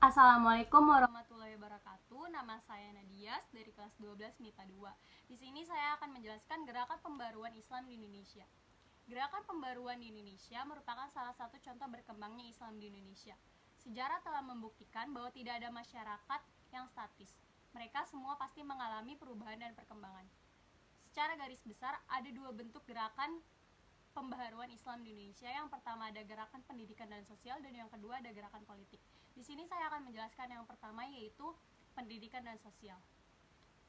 Assalamualaikum warahmatullahi wabarakatuh. Nama saya Nadias dari kelas 12 MIPA 2. Di sini saya akan menjelaskan gerakan pembaruan Islam di Indonesia. Gerakan pembaruan di Indonesia merupakan salah satu contoh berkembangnya Islam di Indonesia. Sejarah telah membuktikan bahwa tidak ada masyarakat yang statis. Mereka semua pasti mengalami perubahan dan perkembangan. Secara garis besar, ada dua bentuk gerakan pembaharuan Islam di Indonesia. Yang pertama ada gerakan pendidikan dan sosial, dan yang kedua ada gerakan politik. Di sini saya akan menjelaskan yang pertama, yaitu pendidikan dan sosial.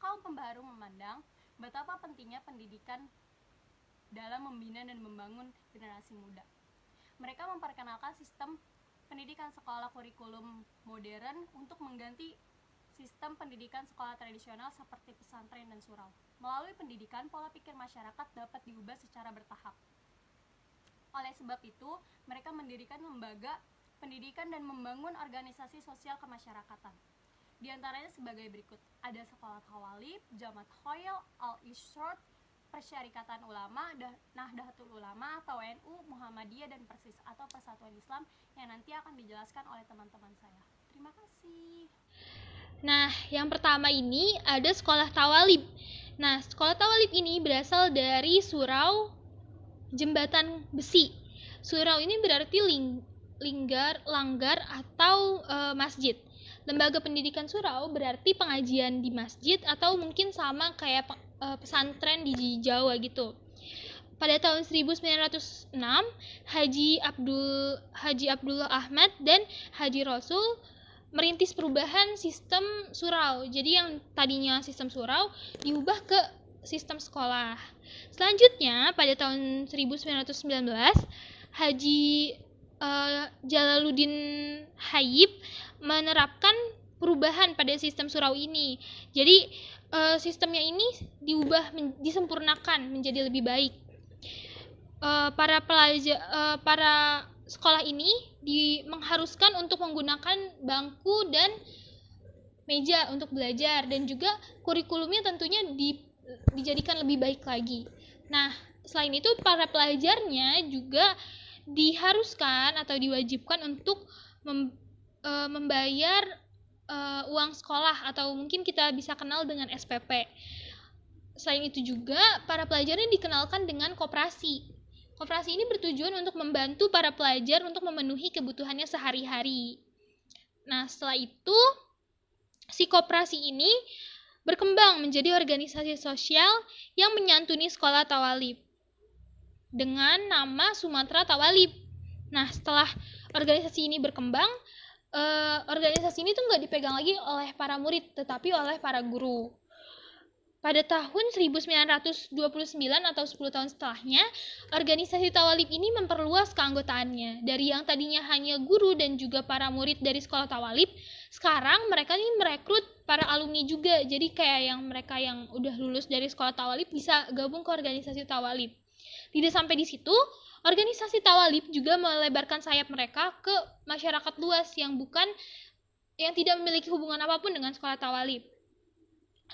Kaum pembaharu memandang betapa pentingnya pendidikan dalam membina dan membangun generasi muda. Mereka memperkenalkan sistem pendidikan sekolah kurikulum modern untuk mengganti sistem pendidikan sekolah tradisional seperti pesantren dan surau. Melalui pendidikan, pola pikir masyarakat dapat diubah secara bertahap. Oleh sebab itu, mereka mendirikan lembaga pendidikan dan membangun organisasi sosial kemasyarakatan. Di antaranya sebagai berikut: ada Sekolah Tawalib, Jamaat Khoil, Al-Irsyad, Persyarikatan Ulama, Nahdlatul Ulama atau NU, Muhammadiyah, dan Persis atau Persatuan Islam, yang nanti akan dijelaskan oleh teman-teman saya. Terima kasih. Nah, yang pertama ini ada sekolah Tawalib. Nah, sekolah Tawalib ini berasal dari surau jembatan besi. Surau ini berarti langgar atau masjid. Lembaga pendidikan surau berarti pengajian di masjid atau mungkin sama kayak pesantren di Jawa gitu. Pada tahun 1906, Haji Abdullah Ahmad dan Haji Rasul merintis perubahan sistem surau. Jadi yang tadinya sistem surau diubah ke sistem sekolah. Selanjutnya pada tahun 1919, Haji Jalaluddin Hayyib menerapkan perubahan pada sistem surau ini. Jadi sistemnya ini disempurnakan menjadi lebih baik. Para sekolah ini mengharuskan untuk menggunakan bangku dan meja untuk belajar, dan juga kurikulumnya tentunya dijadikan lebih baik lagi. Nah, selain itu para pelajarnya juga diharuskan atau diwajibkan untuk membayar uang sekolah atau mungkin kita bisa kenal dengan SPP. Selain itu juga para pelajarnya dikenalkan dengan koperasi. Koperasi ini bertujuan untuk membantu para pelajar untuk memenuhi kebutuhannya sehari-hari. Nah, setelah itu si koperasi ini berkembang menjadi organisasi sosial yang menyantuni sekolah Tawalib dengan nama Sumatera Tawalib. Nah, setelah organisasi ini berkembang, organisasi ini tuh nggak dipegang lagi oleh para murid, tetapi oleh para guru. Pada tahun 1929 atau 10 tahun setelahnya, organisasi Tawalib ini memperluas keanggotaannya. Dari yang tadinya hanya guru dan juga para murid dari sekolah Tawalib, sekarang mereka ini merekrut para alumni juga. Jadi kayak mereka yang udah lulus dari sekolah Tawalib bisa gabung ke organisasi Tawalib. Tidak sampai di situ, organisasi Tawalib juga melebarkan sayap mereka ke masyarakat luas yang tidak memiliki hubungan apapun dengan sekolah Tawalib.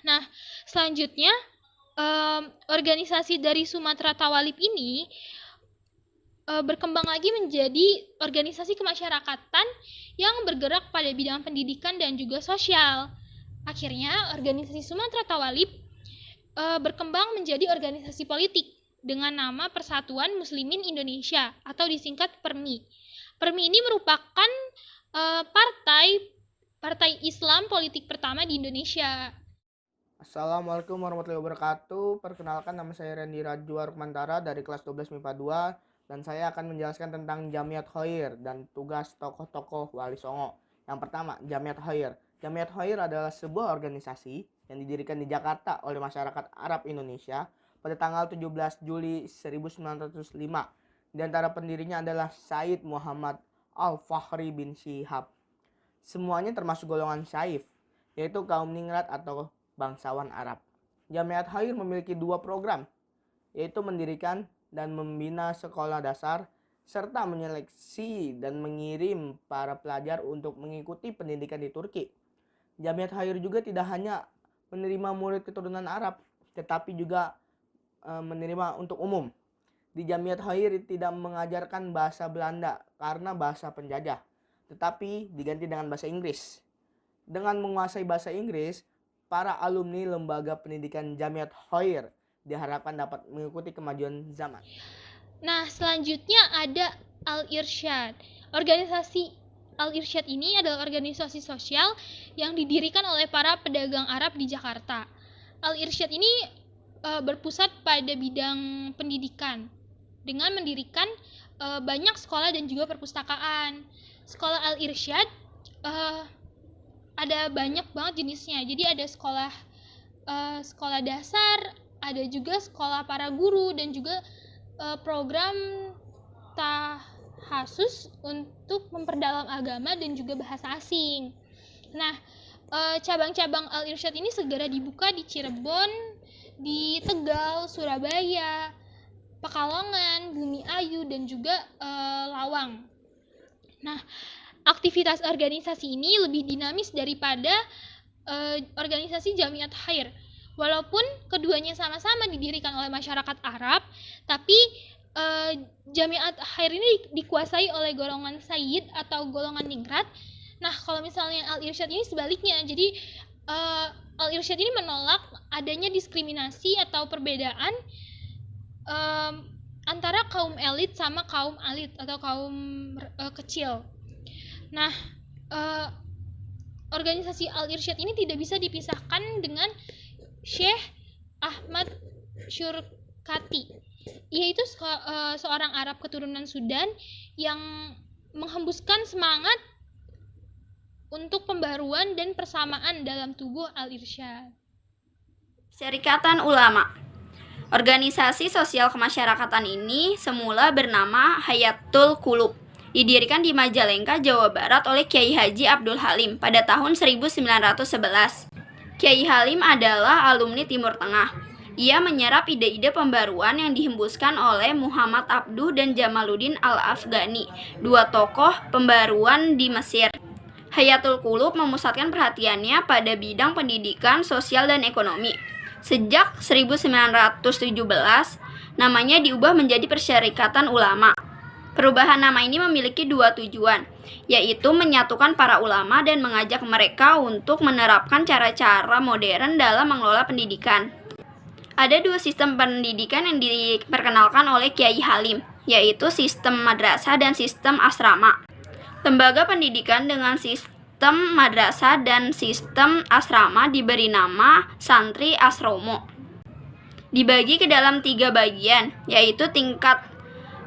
Nah, selanjutnya organisasi dari Sumatera Tawalib ini berkembang lagi menjadi organisasi kemasyarakatan yang bergerak pada bidang pendidikan dan juga sosial. Akhirnya, organisasi Sumatera Tawalib berkembang menjadi organisasi politik dengan nama Persatuan Muslimin Indonesia atau disingkat PERMI. PERMI ini merupakan partai Islam politik pertama di Indonesia. Assalamualaikum warahmatullahi wabarakatuh. Perkenalkan, nama saya Randy Rajwa Rukmantara dari kelas 12 MIPA 2, dan saya akan menjelaskan tentang Jamiat Khair dan tugas tokoh-tokoh Wali Songo. Yang pertama, Jamiat Khair. Jamiat Khair adalah sebuah organisasi yang didirikan di Jakarta oleh masyarakat Arab Indonesia pada tanggal 17 Juli 1905. Di antara pendirinya adalah Said Muhammad Al-Fakhri bin Syihab. Semuanya termasuk golongan Syaif, yaitu kaum ningrat atau bangsawan Arab. Jamiat Khair memiliki dua program, yaitu mendirikan dan membina sekolah dasar, serta menyeleksi dan mengirim para pelajar untuk mengikuti pendidikan di Turki. Jamiat Khair juga tidak hanya menerima murid keturunan Arab, tetapi juga menerima untuk umum. Di Jamiat Khair tidak mengajarkan bahasa Belanda karena bahasa penjajah, tetapi diganti dengan bahasa Inggris. Dengan menguasai bahasa Inggris, para alumni lembaga pendidikan Jamiat Khair diharapkan dapat mengikuti kemajuan zaman. Nah, selanjutnya ada Al-Irsyad. Organisasi Al-Irsyad ini adalah organisasi sosial yang didirikan oleh para pedagang Arab di Jakarta. Al-Irsyad ini berpusat pada bidang pendidikan dengan mendirikan banyak sekolah dan juga perpustakaan. Sekolah Al-Irsyad ada banyak banget jenisnya. Jadi ada sekolah dasar, ada juga sekolah para guru, dan juga program tahasus untuk memperdalam agama dan juga bahasa asing. Nah, cabang-cabang Al-Irsyad ini segera dibuka di Cirebon, di Tegal, Surabaya, Pekalongan, Bumi Ayu, dan juga Lawang. Nah, aktivitas organisasi ini lebih dinamis daripada organisasi Jamiat Khair. Walaupun keduanya sama-sama didirikan oleh masyarakat Arab, tapi Jamiat Khair ini dikuasai oleh golongan Sayyid atau golongan ningrat. Nah, kalau misalnya Al-Irsyad ini sebaliknya. Jadi Al-Irsyad ini menolak adanya diskriminasi atau perbedaan antara kaum elit sama kaum alit atau kaum kecil. Nah, organisasi Al-Irsyad ini tidak bisa dipisahkan dengan Syekh Ahmad Syurkati. Ia itu seorang Arab keturunan Sudan yang menghembuskan semangat untuk pembaruan dan persamaan dalam tubuh Al-Irsyad. Syarikatan Ulama. Organisasi sosial kemasyarakatan ini semula bernama Hayatul Qulub. Didirikan di Majalengka, Jawa Barat oleh Kiai Haji Abdul Halim pada tahun 1911. Kiai Halim adalah alumni Timur Tengah. Ia menyerap ide-ide pembaruan yang dihembuskan oleh Muhammad Abduh dan Jamaluddin Al-Afghani, dua tokoh pembaruan di Mesir. Hayatul Qulub memusatkan perhatiannya pada bidang pendidikan, sosial, dan ekonomi. Sejak 1917, namanya diubah menjadi Persyarikatan Ulama. Perubahan nama ini memiliki dua tujuan, yaitu menyatukan para ulama dan mengajak mereka untuk menerapkan cara-cara modern dalam mengelola pendidikan. Ada dua sistem pendidikan yang diperkenalkan oleh Kiai Halim, yaitu sistem madrasah dan sistem asrama. Lembaga pendidikan dengan sistem madrasah dan sistem asrama diberi nama santri asromo. Dibagi ke dalam 3 bagian, yaitu tingkat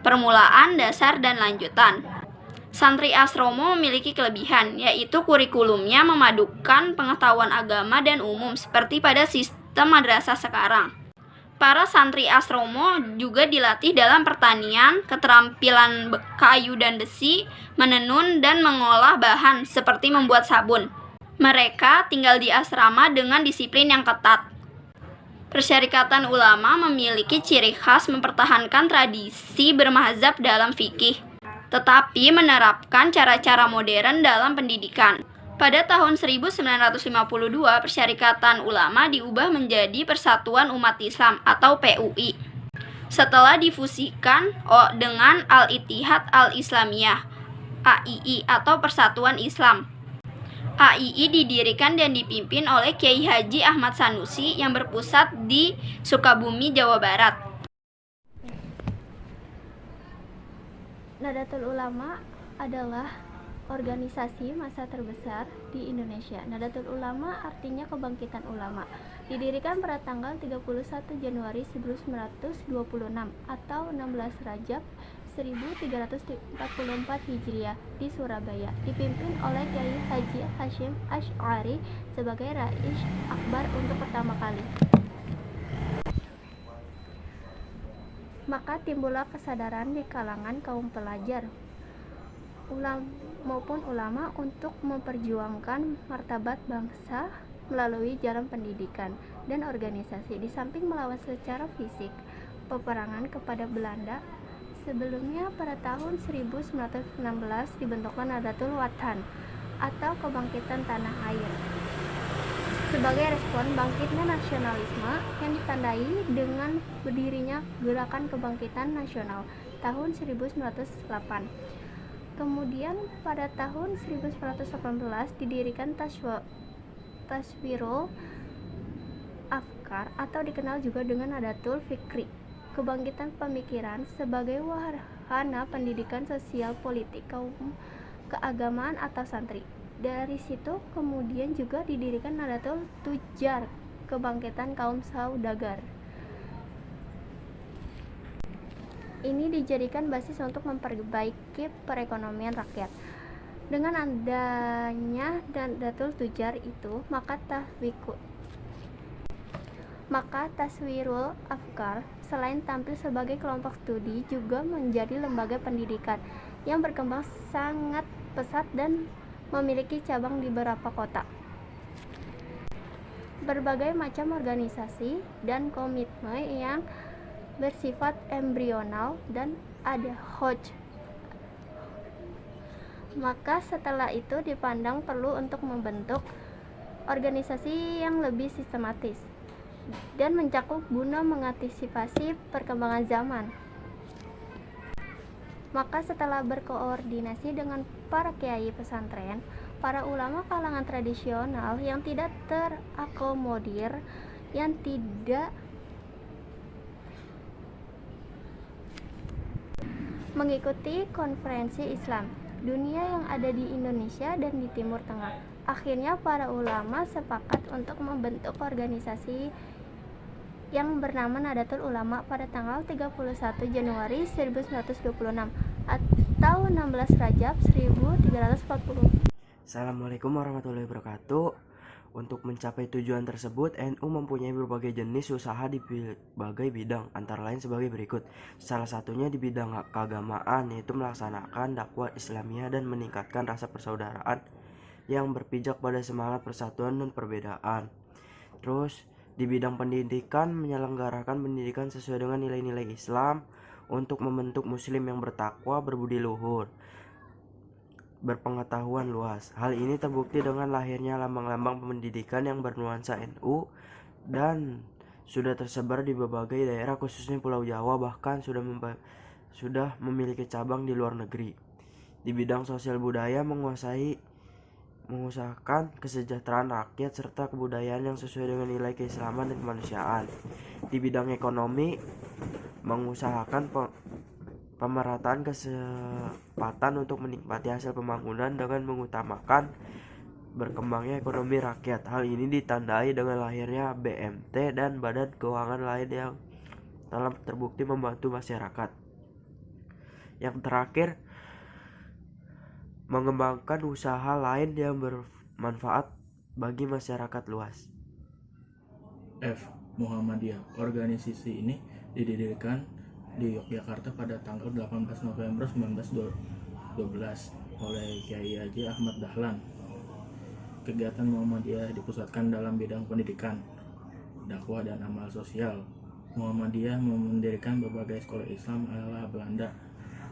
permulaan, dasar, dan lanjutan. Santri asromo memiliki kelebihan, yaitu kurikulumnya memadukan pengetahuan agama dan umum seperti pada sistem madrasah sekarang. Para santri asromo juga dilatih dalam pertanian, keterampilan kayu dan besi, menenun, dan mengolah bahan seperti membuat sabun. Mereka tinggal di asrama dengan disiplin yang ketat. Persyarikatan Ulama memiliki ciri khas mempertahankan tradisi bermazhab dalam fikih, tetapi menerapkan cara-cara modern dalam pendidikan. Pada tahun 1952, Persyarikatan Ulama diubah menjadi Persatuan Umat Islam atau PUI. Setelah difusikan dengan Al-Ittihad Al-Islamiyah (AII) atau Persatuan Islam. AII didirikan dan dipimpin oleh Kiai Haji Ahmad Sanusi yang berpusat di Sukabumi, Jawa Barat. Nadatul Ulama adalah organisasi massa terbesar di Indonesia. Nadatul Ulama artinya kebangkitan ulama. Didirikan pada tanggal 31 Januari 1926 atau 16 Rajab 1344 Hijriah di Surabaya, dipimpin oleh Kiai Haji Hasyim Asy'ari sebagai Rais Akbar untuk pertama kali. Maka timbullah kesadaran di kalangan kaum pelajar maupun ulama untuk memperjuangkan martabat bangsa melalui jalan pendidikan dan organisasi. Di samping melawan secara fisik peperangan kepada Belanda, sebelumnya pada tahun 1916 dibentuklah Nadatul Watan atau kebangkitan tanah air sebagai respon bangkitnya nasionalisme yang ditandai dengan berdirinya Gerakan Kebangkitan Nasional tahun 1908. Kemudian pada tahun 1918 didirikan Taswirul Afkar atau dikenal juga dengan Nadatul Fikri, kebangkitan pemikiran sebagai wahana pendidikan sosial politik kaum keagamaan atau santri. Dari situ kemudian juga didirikan Nadatul Tujar, kebangkitan kaum saudagar. Ini dijadikan basis untuk memperbaiki perekonomian rakyat. Dengan adanya Nadatul Tujar itu, maka Taswirul Afkar selain tampil sebagai kelompok studi juga menjadi lembaga pendidikan yang berkembang sangat pesat dan memiliki cabang di beberapa kota. Berbagai macam organisasi dan komitmen yang bersifat embrional dan ad hoc. Maka setelah itu dipandang perlu untuk membentuk organisasi yang lebih sistematis dan mencakup guna mengantisipasi perkembangan zaman. Maka setelah berkoordinasi dengan para kiai pesantren, para ulama kalangan tradisional yang tidak terakomodir, yang tidak mengikuti konferensi Islam dunia yang ada di Indonesia dan di Timur Tengah. Akhirnya para ulama sepakat untuk membentuk organisasi yang bernama Nadatul Ulama pada tanggal 31 Januari 1926 atau 16 Rajab 1340. Assalamualaikum warahmatullahi wabarakatuh. Untuk mencapai tujuan tersebut, NU mempunyai berbagai jenis usaha di berbagai bidang, antara lain sebagai berikut. Salah satunya di bidang keagamaan, yaitu melaksanakan dakwah Islamiyah dan meningkatkan rasa persaudaraan yang berpijak pada semangat persatuan dan perbedaan. Terus, di bidang pendidikan, menyelenggarakan pendidikan sesuai dengan nilai-nilai Islam untuk membentuk muslim yang bertakwa, berbudi luhur, berpengetahuan luas. Hal ini terbukti dengan lahirnya lambang-lambang pendidikan yang bernuansa NU dan sudah tersebar di berbagai daerah khususnya Pulau Jawa, bahkan sudah memiliki cabang di luar negeri. Di bidang sosial budaya mengusahakan kesejahteraan rakyat serta kebudayaan yang sesuai dengan nilai keislaman dan kemanusiaan. Di bidang ekonomi mengusahakan pemerataan kesempatan untuk menikmati hasil pembangunan dengan mengutamakan berkembangnya ekonomi rakyat. Hal ini ditandai dengan lahirnya BMT dan badan keuangan lain yang telah terbukti membantu masyarakat. Yang terakhir, mengembangkan usaha lain yang bermanfaat bagi masyarakat luas. F. Muhammadiyah. Organisasi ini didirikan di Yogyakarta pada tanggal 18 November 1912 oleh Kiai Haji Ahmad Dahlan. Kegiatan Muhammadiyah dipusatkan dalam bidang pendidikan, dakwah dan amal sosial. Muhammadiyah mendirikan berbagai sekolah Islam ala Belanda,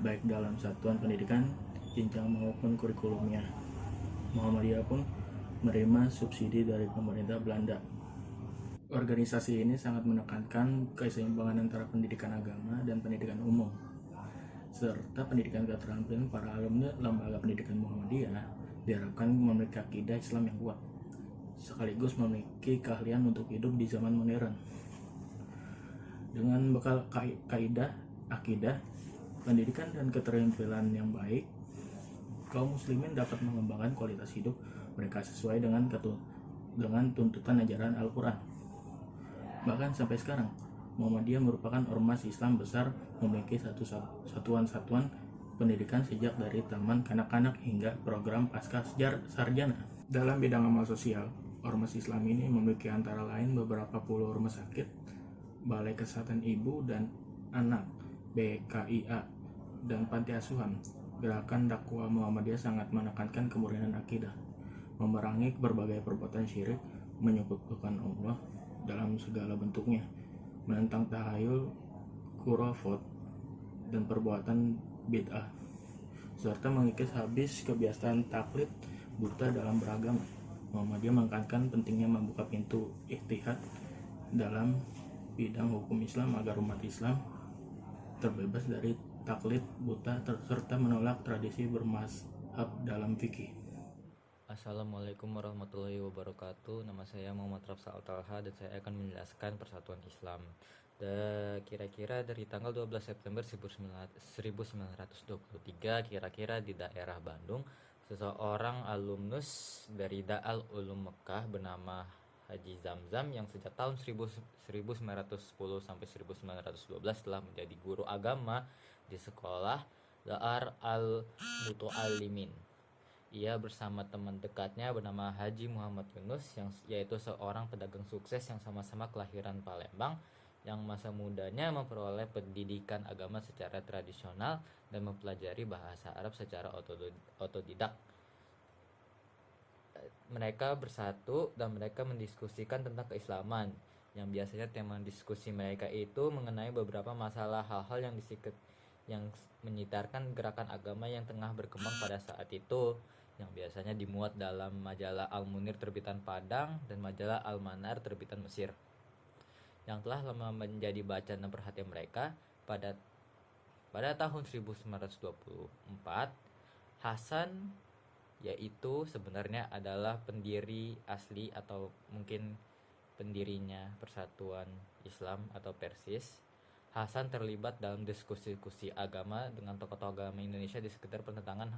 baik dalam satuan pendidikan, jenjang maupun kurikulumnya. Muhammadiyah pun menerima subsidi dari pemerintah Belanda. Organisasi ini sangat menekankan keseimbangan antara pendidikan agama dan pendidikan umum, serta pendidikan keterampilan para alumni lembaga pendidikan Muhammadiyah diharapkan memiliki akidah Islam yang kuat, sekaligus memiliki keahlian untuk hidup di zaman modern. Dengan bekal kaidah, akidah, pendidikan dan keterampilan yang baik, kaum muslimin dapat mengembangkan kualitas hidup mereka sesuai dengan tuntutan ajaran Al-Quran. Bahkan sampai sekarang, Muhammadiyah merupakan ormas Islam besar, memiliki satuan-satuan pendidikan sejak dari taman kanak-kanak hingga program pasca sarjana. Dalam bidang amal sosial, ormas Islam ini memiliki antara lain beberapa puluh rumah sakit, balai kesehatan ibu dan anak, BKIA, dan panti asuhan. Gerakan dakwah Muhammadiyah sangat menekankan kemurnian akidah, memerangi berbagai perbuatan syirik, menyekutukan Allah dalam segala bentuknya, menentang tahayul, khurafat, dan perbuatan bid'ah, serta mengikis habis kebiasaan taklid buta dalam beragama. Muhammadiyah menekankan pentingnya membuka pintu ijtihad dalam bidang hukum Islam agar umat Islam terbebas dari taklid buta serta menolak tradisi bermazhab dalam fikih. Assalamualaikum warahmatullahi wabarakatuh. Nama saya Muhammad Rafsal Talha dan saya akan menjelaskan Persatuan Islam. Kira-kira dari tanggal 12 September 1923, kira-kira di daerah Bandung, seseorang alumnus dari Da'al Ulum Mekah bernama Haji Zamzam yang sejak tahun 1910 sampai 1912 telah menjadi guru agama di sekolah Dar al-Muta'allimin. Ia bersama teman dekatnya bernama Haji Muhammad Yunus yaitu seorang pedagang sukses yang sama-sama kelahiran Palembang, yang masa mudanya memperoleh pendidikan agama secara tradisional dan mempelajari bahasa Arab secara otodidak. Mereka bersatu dan mereka mendiskusikan tentang keislaman, yang biasanya tema diskusi mereka itu mengenai beberapa masalah hal-hal yang menyitarkan gerakan agama yang tengah berkembang pada saat itu, yang biasanya dimuat dalam majalah Al-Munir terbitan Padang dan majalah Al-Manar terbitan Mesir, yang telah lama menjadi bacaan dan perhatian mereka. Pada tahun 1924, Hasan, yaitu sebenarnya adalah pendiri asli atau mungkin pendirinya Persatuan Islam atau Persis, Hasan terlibat dalam diskusi-diskusi agama dengan tokoh-tokoh agama Indonesia di sekitar pertentangan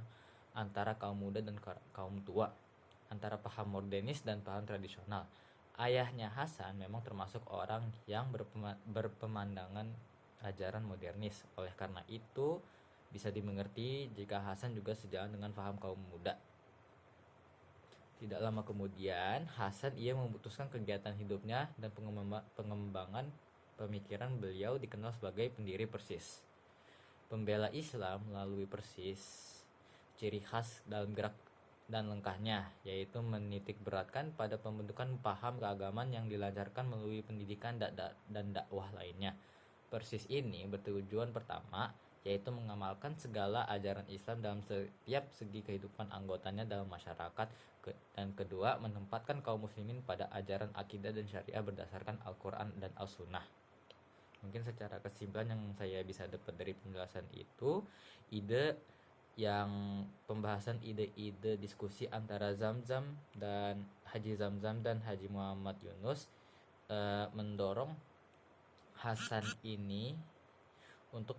antara kaum muda dan kaum tua, antara paham modernis dan paham tradisional. Ayahnya Hasan memang termasuk orang yang berpemandangan ajaran modernis. Oleh karena itu, bisa dimengerti jika Hasan juga sejalan dengan paham kaum muda. Tidak lama kemudian, Hasan memutuskan kegiatan hidupnya dan pengembangan pemikiran. Beliau dikenal sebagai pendiri Persis, pembela Islam melalui Persis. Ciri khas dalam gerak dan langkahnya yaitu menitik beratkan pada pembentukan paham keagamaan yang dilancarkan melalui pendidikan dan dakwah lainnya. Persis ini bertujuan pertama yaitu mengamalkan segala ajaran Islam dalam setiap segi kehidupan anggotanya dalam masyarakat, dan kedua menempatkan kaum muslimin pada ajaran akidah dan syariah berdasarkan Al-Quran dan Al-Sunnah. Mungkin secara kesimpulan yang saya bisa dapat dari penjelasan itu, pembahasan ide-ide diskusi antara Haji Zamzam dan Haji Muhammad Yunus mendorong Hasan ini untuk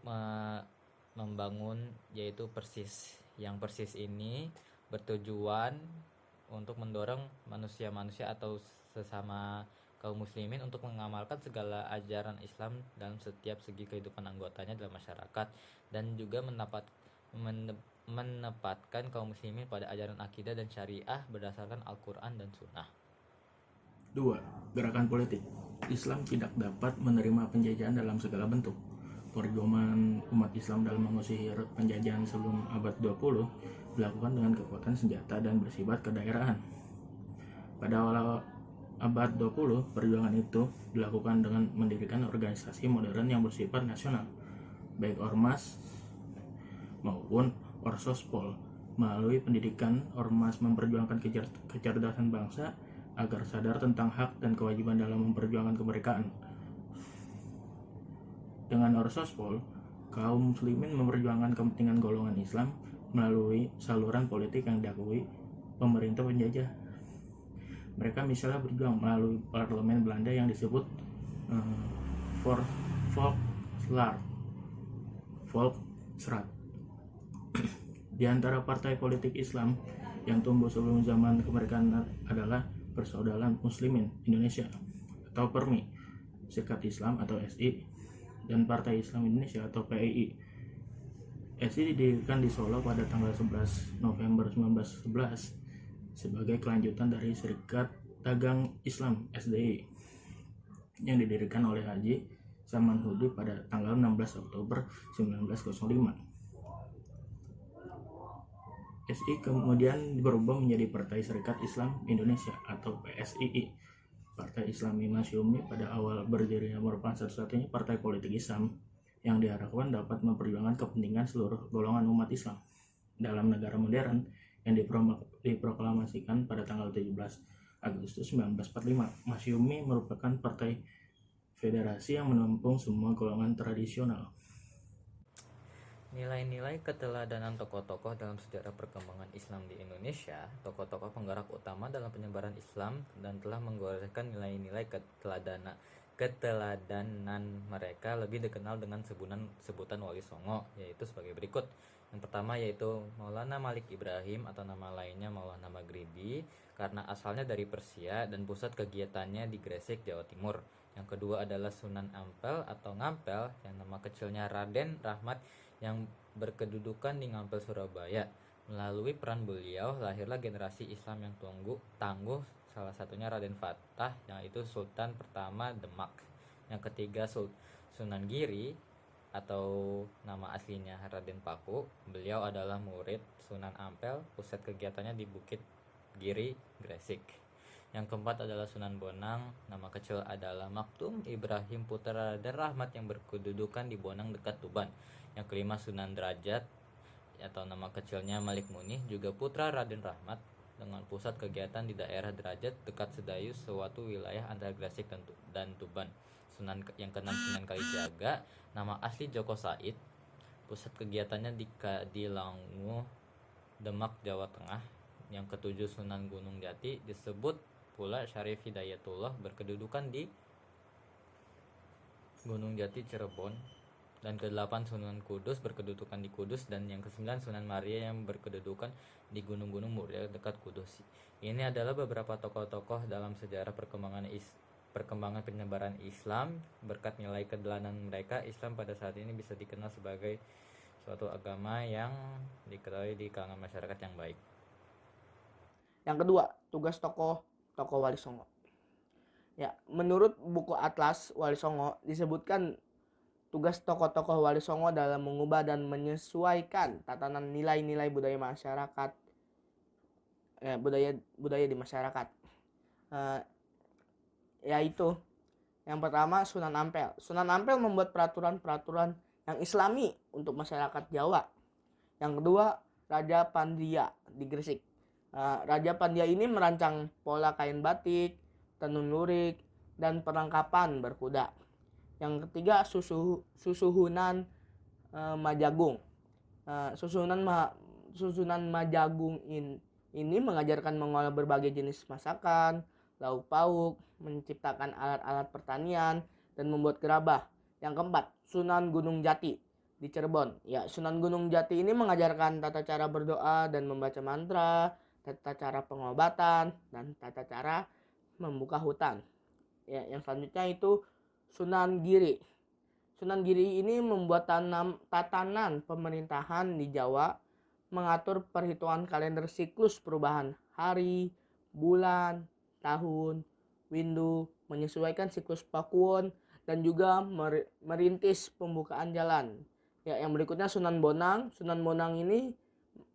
membangun yaitu Persis. Yang Persis ini bertujuan untuk mendorong manusia-manusia atau sesama kaum muslimin untuk mengamalkan segala ajaran Islam dalam setiap segi kehidupan anggotanya dalam masyarakat, dan juga menempatkan kaum muslimin pada ajaran akidah dan syariah berdasarkan Al-Quran dan Sunnah. 2. Gerakan politik. Islam tidak dapat menerima penjajahan dalam segala bentuk. Perjuangan umat Islam dalam mengusir penjajahan sebelum abad 20 dilakukan dengan kekuatan senjata dan bersifat kedaerahan. Pada awal abad 20, perjuangan itu dilakukan dengan mendirikan organisasi modern yang bersifat nasional, baik ormas maupun orsospol. Melalui pendidikan, ormas memperjuangkan kecerdasan bangsa agar sadar tentang hak dan kewajiban dalam memperjuangkan kemerdekaan. Dengan orsospol, kaum muslimin memperjuangkan kepentingan golongan Islam melalui saluran politik yang diakui pemerintah penjajah. Mereka misalnya berjuang melalui parlemen Belanda yang disebut Volksraad. Di antara partai politik Islam yang tumbuh sebelum zaman kemerdekaan adalah Persaudaraan Muslimin Indonesia atau PERMI, Serikat Islam atau SI, dan Partai Islam Indonesia atau PII. SI didirikan di Solo pada tanggal 11 November 1911 sebagai kelanjutan dari Serikat Dagang Islam SDI yang didirikan oleh Haji Samanhudi pada tanggal 16 Oktober 1905. SI kemudian berubah menjadi Partai Serikat Islam Indonesia atau PSII. Partai Islami Masyumi pada awal berdirinya merupakan satu-satunya partai politik Islam yang diharapkan dapat memperjuangkan kepentingan seluruh golongan umat Islam dalam negara modern yang diproklamasikan pada tanggal 17 Agustus 1945. Masyumi merupakan partai federasi yang menampung semua golongan tradisional. Nilai-nilai keteladanan tokoh-tokoh dalam sejarah perkembangan Islam di Indonesia. Tokoh-tokoh penggerak utama dalam penyebaran Islam dan telah menggoreskan nilai-nilai keteladanan mereka lebih dikenal dengan sebutan Wali Songo, yaitu sebagai berikut. Yang pertama yaitu Maulana Malik Ibrahim atau nama lainnya Maulana Maghribi, karena asalnya dari Persia dan pusat kegiatannya di Gresik, Jawa Timur. Yang kedua adalah Sunan Ampel atau Ngampel, yang nama kecilnya Raden Rahmat, yang berkedudukan di Ngampel, Surabaya. Melalui peran beliau lahirlah generasi Islam yang tangguh, salah satunya Raden Fatah, yaitu Sultan pertama Demak. Yang ketiga Sunan Giri atau nama aslinya Raden Paku. Beliau adalah murid Sunan Ampel, pusat kegiatannya di Bukit Giri, Gresik. Yang keempat adalah Sunan Bonang, nama kecil adalah Maktum Ibrahim putra Raden Rahmat yang berkedudukan di Bonang dekat Tuban. Yang kelima Sunan Derajat atau nama kecilnya Malik Munih, juga putra Raden Rahmat dengan pusat kegiatan di daerah Derajat dekat Sedayu, suatu wilayah antara Gresik dan Tuban. Yang keenam Sunan Kalijaga, nama asli Joko Said, pusat kegiatannya di Langu, Demak, Jawa Tengah. Yang ketujuh Sunan Gunung Jati, disebut pula Syarif Hidayatullah, berkedudukan di Gunung Jati, Cirebon. Dan ke-8 Sunan Kudus, berkedudukan di Kudus. Dan yang ke-9 Sunan Maria yang berkedudukan di Gunung-Gunung Muria dekat Kudus. Ini adalah beberapa tokoh-tokoh dalam sejarah perkembangan penyebaran Islam. Berkat nilai keteladanan mereka, Islam pada saat ini bisa dikenal sebagai suatu agama yang diketahui di kalangan masyarakat yang baik. Yang kedua, tugas tokoh Wali Songo. Ya, menurut buku Atlas Wali Songo disebutkan tugas tokoh-tokoh Wali Songo dalam mengubah dan menyesuaikan tatanan nilai-nilai budaya masyarakat, budaya di masyarakat. Yaitu yang pertama Sunan Ampel. Sunan Ampel membuat peraturan-peraturan yang Islami untuk masyarakat Jawa. Yang kedua Raja Pandria di Gresik. Raja Pandya ini merancang pola kain batik, tenun lurik, dan perlengkapan berkuda. Yang ketiga Susuhunan Majagung. Susunan Majagung ini mengajarkan mengolah berbagai jenis masakan, lauk pauk, menciptakan alat-alat pertanian, dan membuat gerabah. Yang keempat Sunan Gunung Jati di Cirebon. Ya, Sunan Gunung Jati ini mengajarkan tata cara berdoa dan membaca mantra, tata cara pengobatan, dan tata cara membuka hutan. Ya, yang selanjutnya itu Sunan Giri. Sunan Giri ini membuat tatanan pemerintahan di Jawa, mengatur perhitungan kalender siklus perubahan hari, bulan, tahun, windu, menyesuaikan siklus Pakuwon, dan juga merintis pembukaan jalan. Ya, yang berikutnya Sunan Bonang. Sunan Bonang ini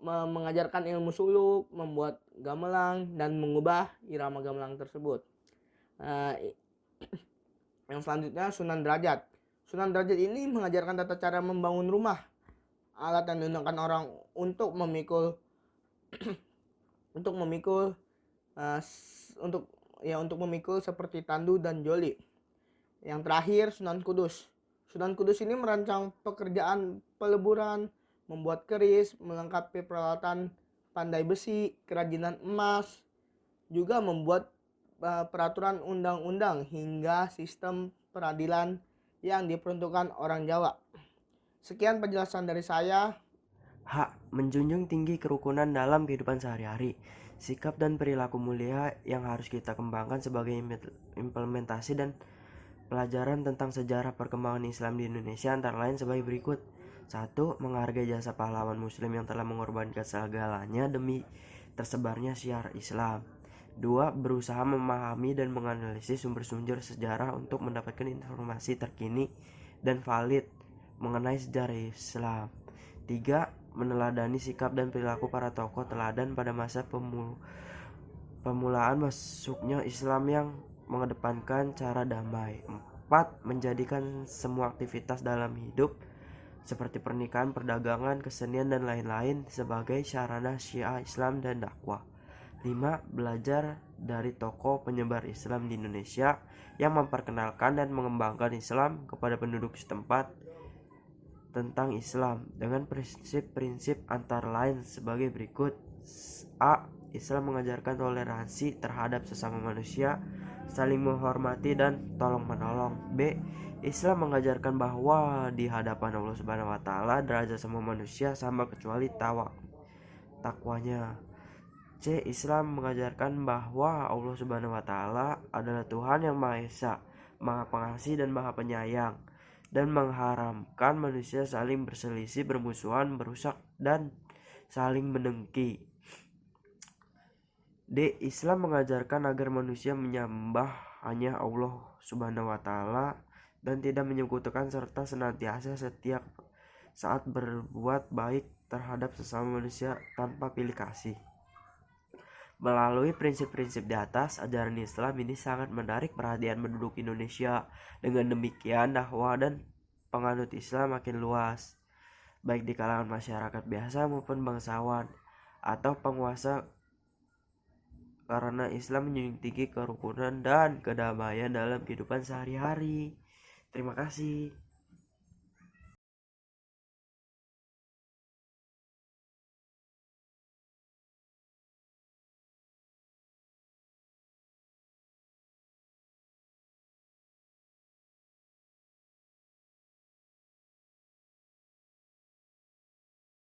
mengajarkan ilmu suluk, membuat gamelan, dan mengubah irama gamelan tersebut. Yang selanjutnya Sunan Derajat. Sunan Derajat ini mengajarkan tata cara membangun rumah, alat yang digunakan orang untuk memikul seperti tandu dan joli. Yang terakhir Sunan Kudus. Sunan Kudus ini merancang pekerjaan peleburan, membuat keris, melengkapi peralatan pandai besi, kerajinan emas, juga membuat peraturan undang-undang hingga sistem peradilan yang diperuntukkan orang Jawa. Sekian penjelasan dari saya. Menjunjung tinggi kerukunan dalam kehidupan sehari-hari. Sikap dan perilaku mulia yang harus kita kembangkan sebagai implementasi dan pelajaran tentang sejarah perkembangan Islam di Indonesia antara lain sebagai berikut. 1. Menghargai jasa pahlawan muslim yang telah mengorbankan segalanya demi tersebarnya syiar Islam. 2. Berusaha memahami dan menganalisis sumber-sumber sejarah untuk mendapatkan informasi terkini dan valid mengenai sejarah Islam. 3. Meneladani sikap dan perilaku para tokoh teladan pada masa pemulaan masuknya Islam yang mengedepankan cara damai. 4. Menjadikan semua aktivitas dalam hidup seperti pernikahan, perdagangan, kesenian, dan lain-lain sebagai sarana syiar Islam dan dakwah. 5. Belajar dari tokoh penyebar Islam di Indonesia yang memperkenalkan dan mengembangkan Islam kepada penduduk setempat tentang Islam dengan prinsip-prinsip antara lain sebagai berikut. A. Islam mengajarkan toleransi terhadap sesama manusia, saling menghormati dan tolong-menolong. B. Islam mengajarkan bahwa di hadapan Allah Subhanahu wa taala derajat semua manusia sama kecuali takwanya. C. Islam mengajarkan bahwa Allah Subhanahu wa taala adalah Tuhan yang Maha Esa, Maha Pengasih dan Maha Penyayang, dan mengharamkan manusia saling berselisih, bermusuhan, merusak dan saling mendengki. D. Islam mengajarkan agar manusia menyembah hanya Allah Subhanahu wa taala dan tidak menyekutukan serta senantiasa setiap saat berbuat baik terhadap sesama manusia tanpa pilih kasih. Melalui prinsip-prinsip di atas, ajaran Islam ini sangat menarik perhatian penduduk Indonesia. Dengan demikian, dakwah dan penganut Islam makin luas, baik di kalangan masyarakat biasa maupun bangsawan atau penguasa, karena Islam menjunjung tinggi kerukunan dan kedamaian dalam kehidupan sehari-hari. Terima kasih.